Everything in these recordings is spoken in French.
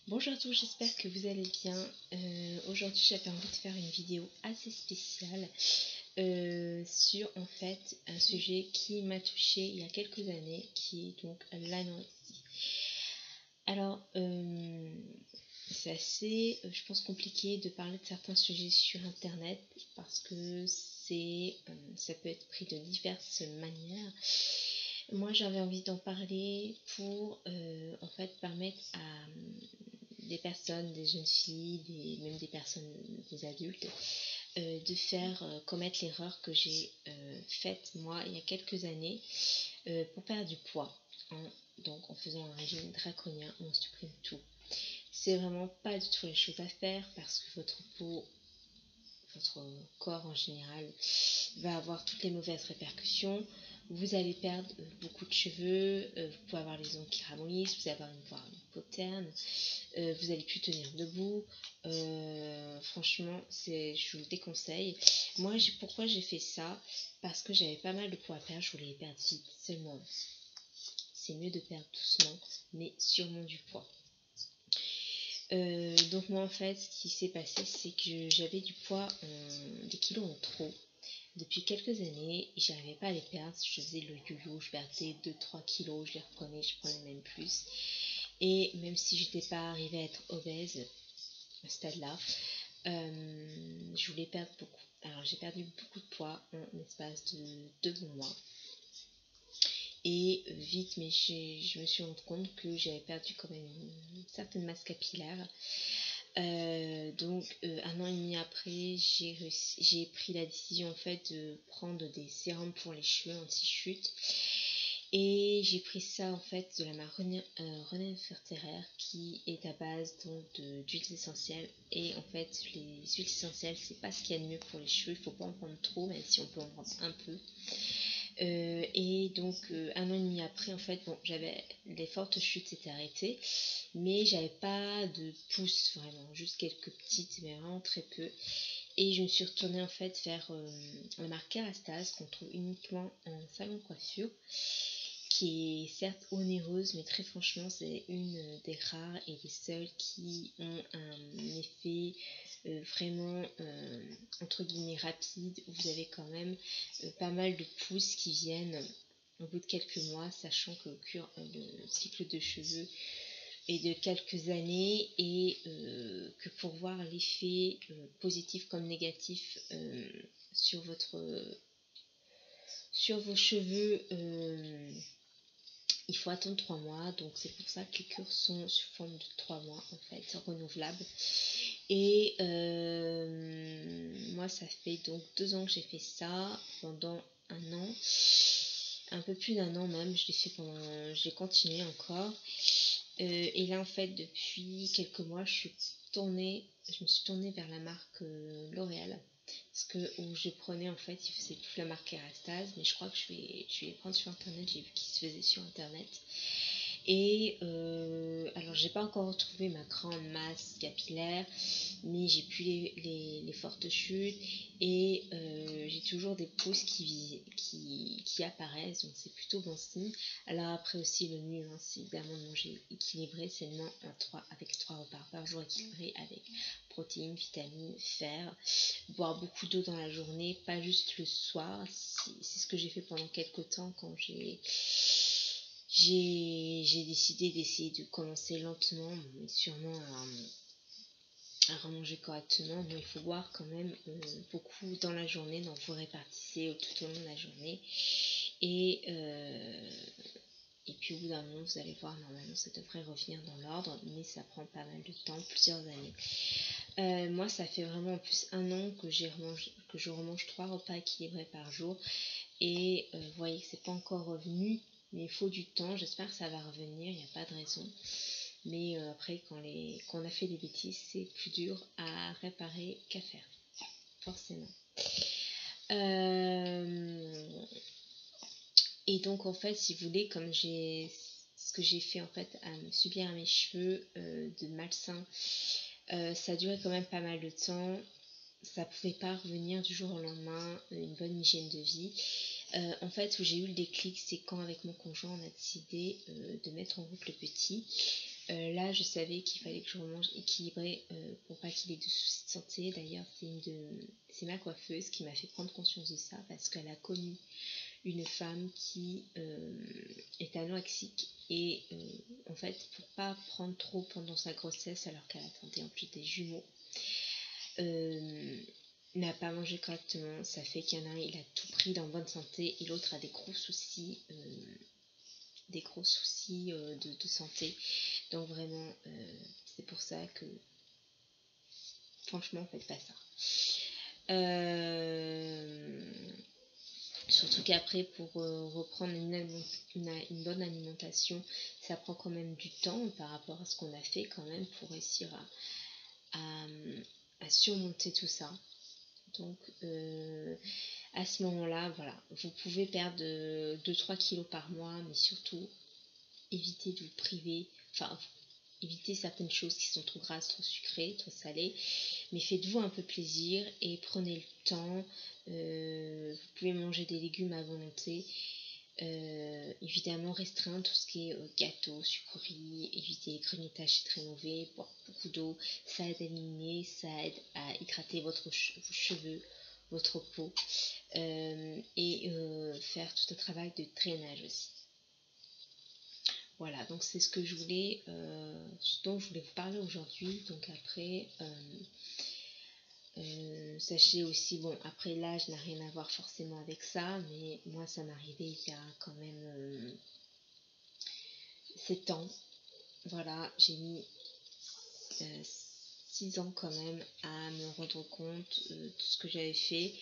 Bonjour à tous, j'espère que vous allez bien. Aujourd'hui j'avais envie de faire une vidéo assez spéciale sur en fait un sujet qui m'a touchée il y a quelques années, qui est donc l'anorexie. Alors c'est assez, je pense, compliqué de parler de certains sujets sur internet parce que ça peut être pris de diverses manières. Moi j'avais envie d'en parler pour en fait permettre à des personnes, des jeunes filles, même des personnes, des adultes, de faire commettre l'erreur que j'ai faite moi il y a quelques années pour perdre du poids. Donc en faisant un régime draconien, on supprime tout. C'est vraiment pas du tout les choses à faire parce que votre peau, votre corps en général, va avoir toutes les mauvaises répercussions. Vous allez perdre beaucoup de cheveux, vous pouvez avoir les ongles qui ramollissent, vous allez avoir une peau terne, vous allez plus tenir debout. Franchement, je vous le déconseille. Moi, pourquoi j'ai fait ça? Parce que j'avais pas mal de poids à perdre, je voulais les perdre vite. Seulement, c'est mieux de perdre doucement, mais sûrement du poids. Donc moi en fait ce qui s'est passé, c'est que j'avais du poids, des kilos en trop depuis quelques années et j'arrivais pas à les perdre. Je faisais le yo-yo, je perdais 2-3 kilos, je les reprenais, je prenais même plus. Et même si je n'étais pas arrivée à être obèse à ce stade là, je voulais perdre beaucoup. Alors j'ai perdu beaucoup de poids en l'espace de 2 bons mois. Et vite, mais je me suis rendu compte que j'avais perdu quand même une certaine masse capillaire. Donc 1 an et demi après, j'ai pris la décision en fait de prendre des sérums pour les cheveux anti-chute. Et j'ai pris ça en fait de la marque René Ferteraire, qui est à base donc d'huiles essentielles. Et en fait les huiles essentielles, c'est pas ce qu'il y a de mieux pour les cheveux, il faut pas en prendre trop, même si on peut en prendre un peu. Et donc 1 an et demi après, en fait, bon, j'avais les fortes chutes s'étaient arrêtées, mais j'avais pas de pouces vraiment, juste quelques petites, mais vraiment très peu. Et je me suis retournée en fait vers la marque Kerastase, qu'on trouve uniquement en salon de coiffure, qui est certes onéreuse, mais très franchement c'est une des rares et des seules qui ont un effet vraiment entre guillemets rapide. Vous avez quand même pas mal de pousses qui viennent au bout de quelques mois, sachant que le cycle de cheveux est de quelques années et que pour voir l'effet positif comme négatif sur vos cheveux, il faut attendre 3 mois. Donc c'est pour ça que les cures sont sous forme de 3 mois en fait, renouvelables. Et moi ça fait donc 2 ans que j'ai fait ça, pendant 1 an, un peu plus d'1 an même. J'ai continué encore. Et là en fait depuis quelques mois je me suis tournée vers la marque L'Oréal, parce que où je prenais en fait, c'est toute la marque Kerastase, mais je crois que je vais les prendre sur internet. J'ai vu qu'ils se faisaient sur internet. Et alors j'ai pas encore retrouvé ma grande masse capillaire, mais j'ai plus les fortes chutes et j'ai toujours des pousses qui apparaissent, donc c'est plutôt bon signe. Alors après aussi le mieux, hein, c'est évidemment de manger équilibré, sainement avec 3 repas par jour équilibrés avec protéines, vitamines, fer, boire beaucoup d'eau dans la journée, pas juste le soir. C'est ce que j'ai fait pendant quelques temps quand j'ai décidé d'essayer de commencer lentement, mais sûrement à manger correctement. Bon, il faut boire quand même beaucoup dans la journée, donc vous répartissez tout au long de la journée. Et puis au bout d'un moment, vous allez voir, normalement ça devrait revenir dans l'ordre, mais ça prend pas mal de temps, plusieurs années. Moi ça fait vraiment en plus 1 an que je remange 3 repas équilibrés par jour. Et vous voyez que c'est pas encore revenu, mais il faut du temps. J'espère que ça va revenir, il n'y a pas de raison. Mais après quand on a fait des bêtises, c'est plus dur à réparer qu'à faire, forcément. Et donc en fait, si vous voulez, comme ce que j'ai fait en fait à me subir à mes cheveux de malsain, ça a duré quand même pas mal de temps. Ça pouvait pas revenir du jour au lendemain, une bonne hygiène de vie. En fait, où j'ai eu le déclic, c'est quand avec mon conjoint on a décidé de mettre en route le petit. Là, je savais qu'il fallait que je remange équilibré pour pas qu'il ait de soucis de santé. D'ailleurs, c'est ma coiffeuse qui m'a fait prendre conscience de ça parce qu'elle a connu une femme qui est anorexique et en fait, pour pas prendre trop pendant sa grossesse alors qu'elle attendait en plus des jumeaux, n'a pas mangé correctement. Ça fait qu'il y en a un, il a tout pris dans bonne santé et l'autre a des gros soucis. De santé, donc vraiment c'est pour ça que franchement faites pas ça, surtout qu'après pour reprendre une bonne alimentation, ça prend quand même du temps par rapport à ce qu'on a fait quand même pour réussir à surmonter tout ça. Donc à ce moment là, voilà, vous pouvez perdre 2-3 kilos par mois, mais surtout évitez de vous priver, enfin évitez certaines choses qui sont trop grasses, trop sucrées, trop salées, mais faites-vous un peu plaisir et prenez le temps. Vous pouvez manger des légumes à volonté, évidemment restreindre tout ce qui est gâteau, sucreries, éviter les grignotages, c'est très mauvais, boire beaucoup d'eau, ça aide à éliminer, ça aide à hydrater vos cheveux, votre peau, et faire tout un travail de drainage aussi. Voilà, donc c'est ce que je voulais, dont je voulais vous parler aujourd'hui. Donc après, sachez aussi, bon, après l'âge n'a rien à voir forcément avec ça, mais moi ça m'est arrivé il y a quand même 7 ans. Voilà, j'ai mis 6 ans quand même à me rendre compte de ce que j'avais fait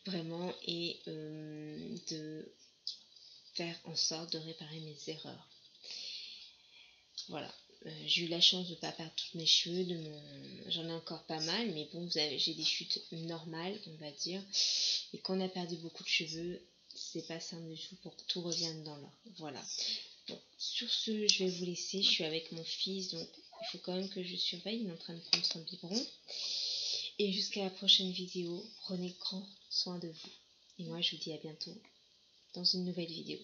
vraiment et de faire en sorte de réparer mes erreurs. Voilà, j'ai eu la chance de ne pas perdre tous mes cheveux, j'en ai encore pas mal, mais bon, j'ai des chutes normales, on va dire. Et quand on a perdu beaucoup de cheveux, c'est pas simple du tout pour que tout revienne dans l'ordre. Voilà. Bon, sur ce, je vais vous laisser. Je suis avec mon fils, donc il faut quand même que je surveille. Il est en train de prendre son biberon. Et jusqu'à la prochaine vidéo, prenez grand soin de vous. Et moi, je vous dis à bientôt dans une nouvelle vidéo.